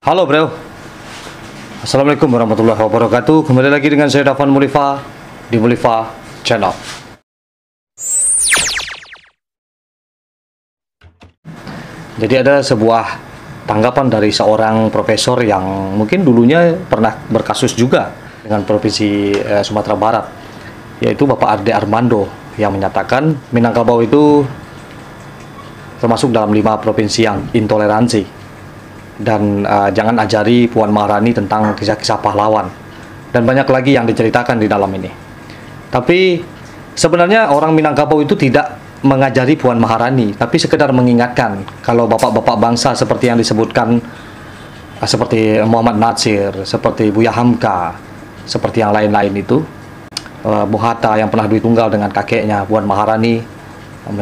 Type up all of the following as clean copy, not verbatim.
Halo bro, Assalamualaikum warahmatullahi wabarakatuh. Kembali lagi dengan saya Dafan Mulifa di Mulifa Channel. Jadi ada sebuah tanggapan dari seorang profesor yang mungkin dulunya pernah berkasus juga dengan Provinsi Sumatera Barat, yaitu Bapak Ade Armando, yang menyatakan Minangkabau itu termasuk dalam 5 provinsi yang intoleransi. Dan jangan ajari Puan Maharani tentang kisah-kisah pahlawan, dan banyak lagi yang diceritakan di dalam ini. Tapi sebenarnya orang Minangkabau itu tidak mengajari Puan Maharani, tapi sekedar mengingatkan kalau bapak-bapak bangsa seperti yang disebutkan, seperti Muhammad Natsir, seperti Buya Hamka, seperti yang lain-lain itu, Bung Hatta yang pernah ditunggal dengan kakeknya Puan Maharani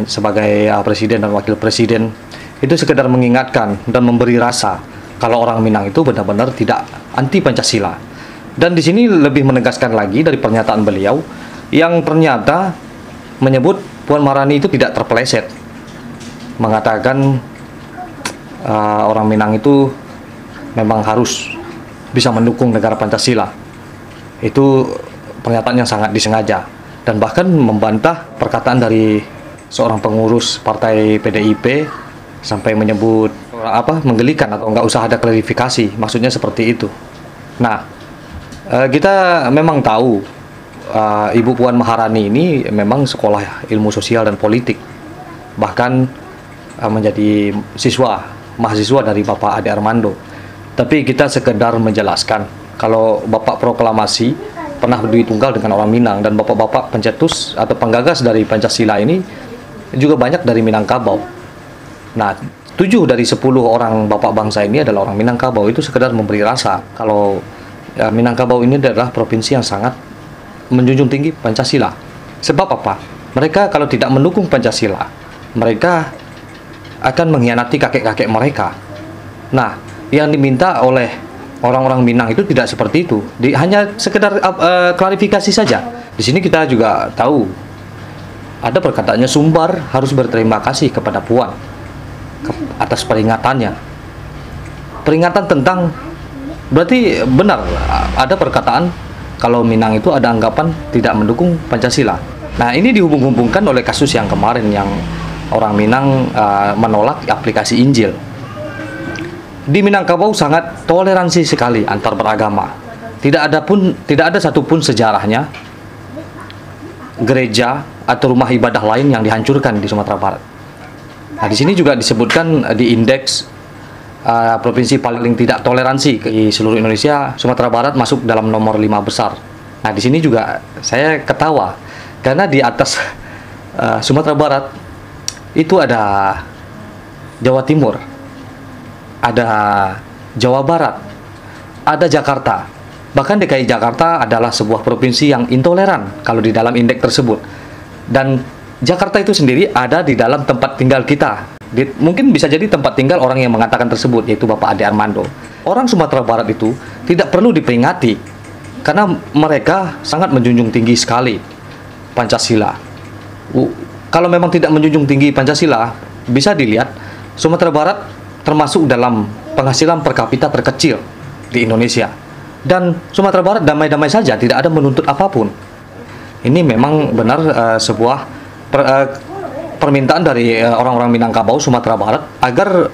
sebagai presiden dan wakil presiden, itu sekedar mengingatkan dan memberi rasa kalau orang Minang itu benar-benar tidak anti Pancasila. Dan di sini lebih menegaskan lagi dari pernyataan beliau yang ternyata menyebut Puan Maharani itu tidak terpeleset, mengatakan orang Minang itu memang harus bisa mendukung negara Pancasila. Itu pernyataan yang sangat disengaja, dan bahkan membantah perkataan dari seorang pengurus partai PDIP sampai menyebut menggelikan atau nggak usah ada klarifikasi, maksudnya seperti itu. Nah, kita memang tahu Ibu Puan Maharani ini memang sekolah ilmu sosial dan politik, bahkan menjadi mahasiswa dari Bapak Ade Armando. Tapi kita sekedar menjelaskan kalau Bapak proklamasi pernah berdiri tunggal dengan orang Minang, dan bapak-bapak pencetus atau penggagas dari Pancasila ini juga banyak dari Minangkabau. Nah, 7 dari 10 orang bapak bangsa ini adalah orang Minangkabau. Itu sekedar memberi rasa kalau Minangkabau ini adalah provinsi yang sangat menjunjung tinggi Pancasila. Sebab apa? Mereka kalau tidak mendukung Pancasila, mereka akan mengkhianati kakek-kakek mereka. Nah, yang diminta oleh orang-orang Minang itu tidak seperti itu. Hanya sekedar klarifikasi saja. Di sini kita juga tahu ada perkataannya Sumbar harus berterima kasih kepada Puan atas peringatannya. Peringatan tentang, berarti benar ada perkataan kalau Minang itu ada anggapan tidak mendukung Pancasila. Nah, ini dihubung-hubungkan oleh kasus yang kemarin yang orang Minang menolak aplikasi Injil. Di Minangkabau sangat toleransi sekali antar beragama. Tidak ada satupun sejarahnya gereja atau rumah ibadah lain yang dihancurkan di Sumatera Barat. Nah, di sini juga disebutkan di indeks provinsi paling tidak toleransi di seluruh Indonesia, Sumatera Barat masuk dalam nomor 5 besar. Nah, di sini juga saya ketawa karena di atas Sumatera Barat itu ada Jawa Timur, ada Jawa Barat, ada Jakarta. Bahkan DKI Jakarta adalah sebuah provinsi yang intoleran kalau di dalam indeks tersebut. Dan Jakarta itu sendiri ada di dalam tempat tinggal kita. Mungkin bisa jadi tempat tinggal orang yang mengatakan tersebut, yaitu Bapak Ade Armando. Orang Sumatera Barat itu tidak perlu diperingati karena mereka sangat menjunjung tinggi sekali Pancasila. Kalau memang tidak menjunjung tinggi Pancasila, bisa dilihat Sumatera Barat termasuk dalam penghasilan per kapita terkecil di Indonesia. Dan Sumatera Barat damai-damai saja, tidak ada menuntut apapun. Ini memang benar sebuah permintaan dari orang-orang Minangkabau Sumatera Barat agar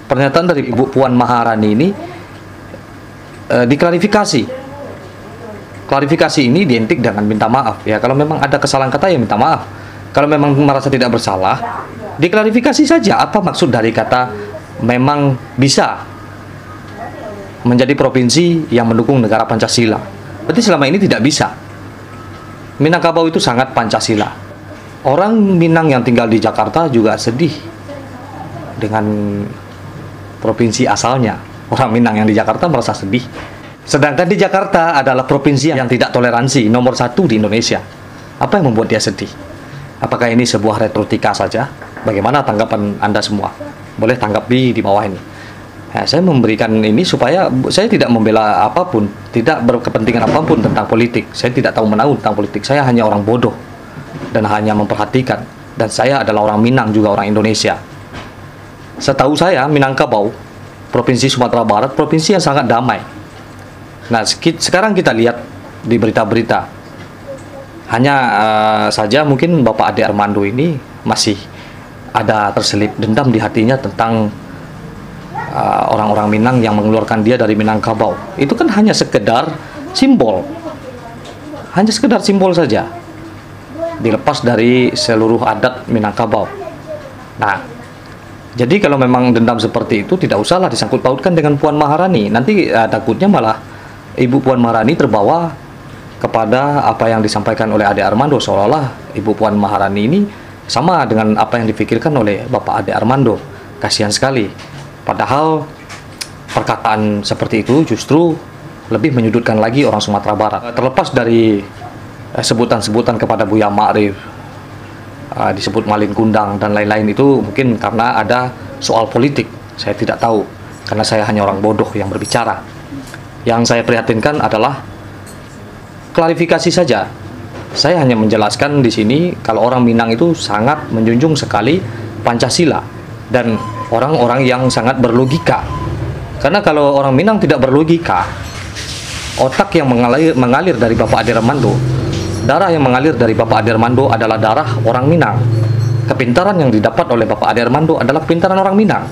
pernyataan dari Ibu Puan Maharani ini diklarifikasi. Klarifikasi ini identik dengan minta maaf. Ya, kalau memang ada kesalahan kata ya minta maaf. Kalau memang merasa tidak bersalah, diklarifikasi saja apa maksud dari kata memang bisa menjadi provinsi yang mendukung negara Pancasila. Berarti selama ini tidak bisa. Minangkabau itu sangat Pancasila. Orang Minang yang tinggal di Jakarta juga sedih dengan provinsi asalnya. Orang Minang yang di Jakarta merasa sedih. Sedangkan di Jakarta adalah provinsi yang tidak toleransi, nomor 1 di Indonesia. Apa yang membuat dia sedih? Apakah ini sebuah retorika saja? Bagaimana tanggapan Anda semua? Boleh tanggapi di bawah ini. Nah, saya memberikan ini supaya saya tidak membela apapun, tidak berkepentingan apapun tentang politik. Saya tidak tahu menahu tentang politik. Saya hanya orang bodoh dan hanya memperhatikan. Dan saya adalah orang Minang juga orang Indonesia. Setahu saya Minangkabau Provinsi Sumatera Barat provinsi yang sangat damai. Nah, sekarang kita lihat di berita-berita, hanya saja mungkin Bapak Ade Armando ini masih ada terselip dendam di hatinya tentang orang-orang Minang yang mengeluarkan dia dari Minangkabau. Itu kan hanya sekedar simbol, saja, dilepas dari seluruh adat Minangkabau. Nah, jadi kalau memang dendam seperti itu, tidak usahlah disangkut pautkan dengan Puan Maharani. Nanti takutnya malah Ibu Puan Maharani terbawa kepada apa yang disampaikan oleh Ade Armando, seolah-olah Ibu Puan Maharani ini sama dengan apa yang dipikirkan oleh Bapak Ade Armando. Kasihan sekali. Padahal perkataan seperti itu justru lebih menyudutkan lagi orang Sumatera Barat. Terlepas dari sebutan-sebutan kepada Buya Ma'rif, disebut Malin Kundang dan lain-lain, itu mungkin karena ada soal politik. Saya tidak tahu, karena saya hanya orang bodoh yang berbicara. Yang saya prihatinkan adalah klarifikasi saja. Saya hanya menjelaskan di sini kalau orang Minang itu sangat menjunjung sekali Pancasila dan orang-orang yang sangat berlogika. Karena kalau orang Minang tidak berlogika, otak yang mengalir dari Bapak Ade Armando, darah yang mengalir dari Bapak Ade Armando adalah darah orang Minang. Kepintaran yang didapat oleh Bapak Ade Armando adalah kepintaran orang Minang.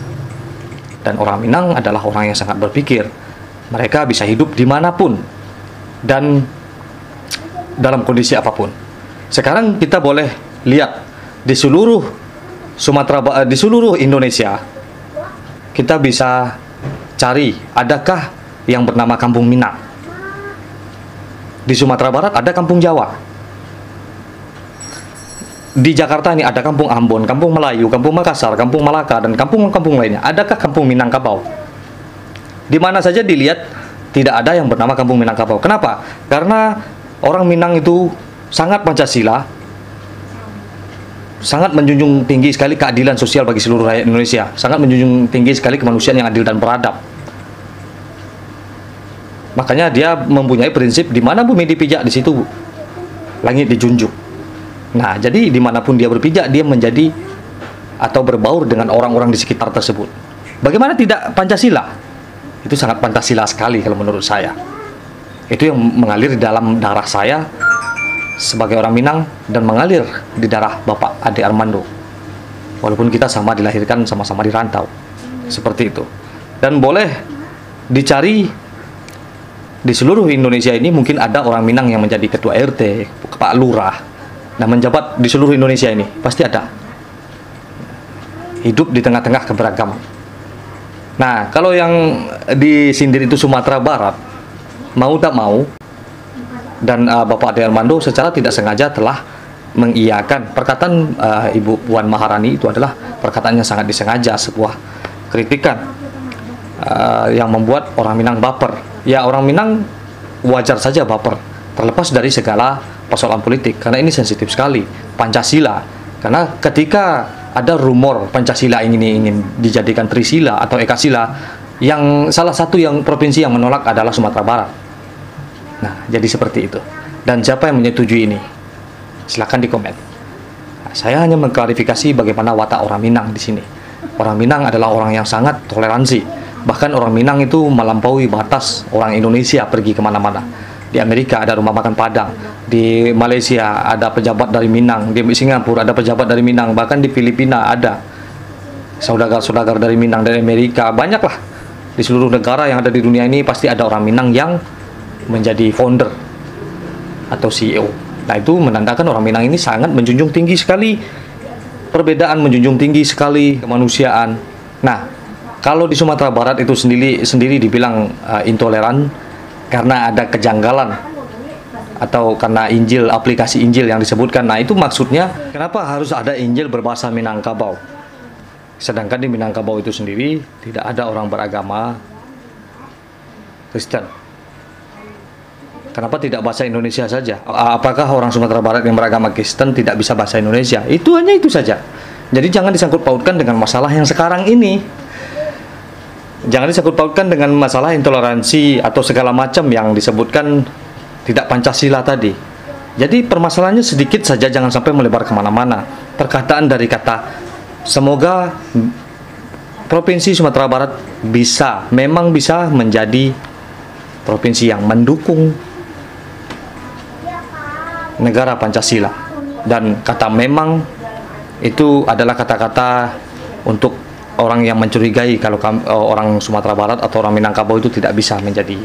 Dan orang Minang adalah orang yang sangat berpikir. Mereka bisa hidup dimanapun dan dalam kondisi apapun. Sekarang kita boleh lihat di seluruh Sumatera, di seluruh Indonesia, kita bisa cari adakah yang bernama Kampung Minang. Di Sumatera Barat ada Kampung Jawa. Di Jakarta ini ada Kampung Ambon, Kampung Melayu, Kampung Makassar, Kampung Malaka, dan kampung-kampung lainnya. Adakah Kampung Minangkabau? Di mana saja dilihat tidak ada yang bernama Kampung Minangkabau. Kenapa? Karena orang Minang itu sangat Pancasila, sangat menjunjung tinggi sekali keadilan sosial bagi seluruh rakyat Indonesia, sangat menjunjung tinggi sekali kemanusiaan yang adil dan beradab. Makanya dia mempunyai prinsip di mana bumi dipijak, di situ langit dijunjung. Nah, jadi dimanapun dia berpijak, dia menjadi atau berbaur dengan orang-orang di sekitar tersebut. Bagaimana tidak Pancasila? Itu sangat Pancasila sekali kalau menurut saya. Itu yang mengalir di dalam darah saya sebagai orang Minang dan mengalir di darah Bapak Ade Armando. Walaupun kita sama dilahirkan, sama-sama di rantau. Seperti itu. Dan boleh dicari di seluruh Indonesia ini, mungkin ada orang Minang yang menjadi ketua RT, Pak Lurah, dan menjabat di seluruh Indonesia ini. Pasti ada. Hidup di tengah-tengah keberagaman. Nah, kalau yang disindir itu Sumatera Barat, mau tak mau, dan Bapak Ade Armando secara tidak sengaja telah mengiyakan perkataan Ibu Puan Maharani. Itu adalah perkataan yang sangat disengaja, sebuah kritikan yang membuat orang Minang baper. Ya, orang Minang wajar saja baper, terlepas dari segala persoalan politik, karena ini sensitif sekali Pancasila. Karena ketika ada rumor Pancasila ini ingin dijadikan Trisila atau Ekasila, yang salah satu yang provinsi yang menolak adalah Sumatera Barat. Nah, jadi seperti itu. Dan siapa yang menyetujui ini? Silakan di komen. Nah, saya hanya mengklarifikasi bagaimana watak orang Minang di sini. Orang Minang adalah orang yang sangat toleransi. Bahkan orang Minang itu melampaui batas orang Indonesia pergi kemana-mana. Di Amerika ada rumah makan Padang, di Malaysia ada pejabat dari Minang, di Singapura ada pejabat dari Minang, bahkan di Filipina ada saudagar-saudagar dari Minang, dari Amerika, banyaklah. Di seluruh negara yang ada di dunia ini pasti ada orang Minang yang menjadi founder atau CEO. Nah, itu menandakan orang Minang ini sangat menjunjung tinggi sekali perbedaan, menjunjung tinggi sekali kemanusiaan. Nah, kalau di Sumatera Barat itu sendiri dibilang intoleran karena ada kejanggalan atau karena Injil, aplikasi Injil yang disebutkan. Nah, itu maksudnya kenapa harus ada Injil berbahasa Minangkabau? Sedangkan di Minangkabau itu sendiri tidak ada orang beragama Kristen. Kenapa tidak bahasa Indonesia saja? Apakah orang Sumatera Barat yang beragama Kristen tidak bisa bahasa Indonesia? Itu hanya itu saja. Jadi jangan disangkut pautkan dengan masalah yang sekarang ini. Jangan disangkut pautkan dengan masalah intoleransi atau segala macam yang disebutkan tidak Pancasila tadi. Jadi permasalahannya sedikit saja, jangan sampai melebar kemana-mana. Perkataan dari kata semoga Provinsi Sumatera Barat memang bisa menjadi provinsi yang mendukung negara Pancasila. Dan kata memang itu adalah kata-kata untuk orang yang mencurigai kalau orang Sumatera Barat atau orang Minangkabau itu tidak bisa menjadi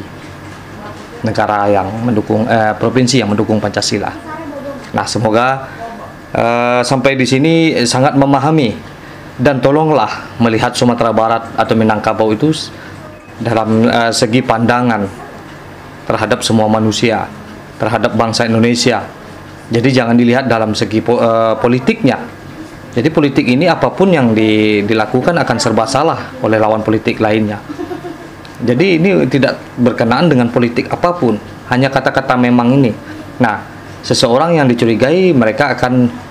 negara yang mendukung provinsi yang mendukung Pancasila. Nah, semoga sampai di sini sangat memahami, dan tolonglah melihat Sumatera Barat atau Minangkabau itu dalam segi pandangan terhadap semua manusia, terhadap bangsa Indonesia. Jadi jangan dilihat dalam segi politiknya. Jadi politik ini apapun yang dilakukan akan serba salah oleh lawan politik lainnya. Jadi ini tidak berkenaan dengan politik apapun, hanya kata-kata memang ini. Nah, seseorang yang dicurigai, mereka akan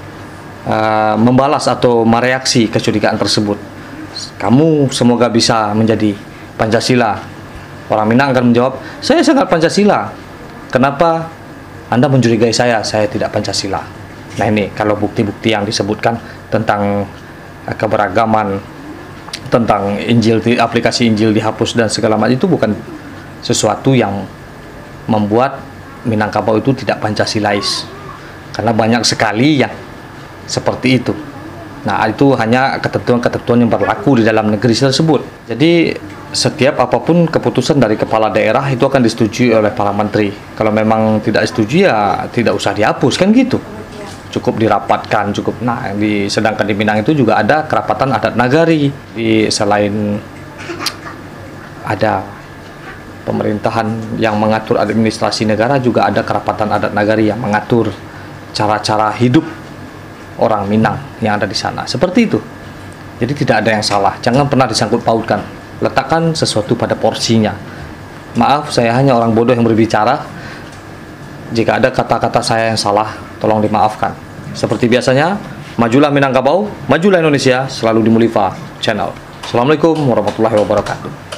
membalas atau mereaksi kecurigaan tersebut. Kamu semoga bisa menjadi Pancasila. Orang Minang akan menjawab, saya sangat Pancasila. Kenapa Anda mencurigai saya? Saya tidak Pancasila. Nah, ini kalau bukti-bukti yang disebutkan tentang keberagaman, tentang Injil, aplikasi Injil dihapus dan segala macam, itu bukan sesuatu yang membuat Minangkabau itu tidak Pancasilais, karena banyak sekali yang seperti itu. Nah, itu hanya ketentuan-ketentuan yang berlaku di dalam negeri tersebut. Jadi setiap apapun keputusan dari kepala daerah itu akan disetujui oleh para menteri. Kalau memang tidak setuju, ya tidak usah dihapus, kan gitu. Cukup dirapatkan, cukup. Nah, sedangkan di Minang itu juga ada kerapatan adat nagari. Selain ada pemerintahan yang mengatur administrasi negara, juga ada kerapatan adat nagari yang mengatur cara-cara hidup orang Minang yang ada di sana. Seperti itu. Jadi tidak ada yang salah. Jangan pernah disangkut pautkan. Letakkan sesuatu pada porsinya. Maaf, saya hanya orang bodoh yang berbicara. Jika ada kata-kata saya yang salah, tolong dimaafkan. Seperti biasanya, majulah Minangkabau, majulah Indonesia, selalu di Mulifa Channel. Assalamualaikum warahmatullahi wabarakatuh.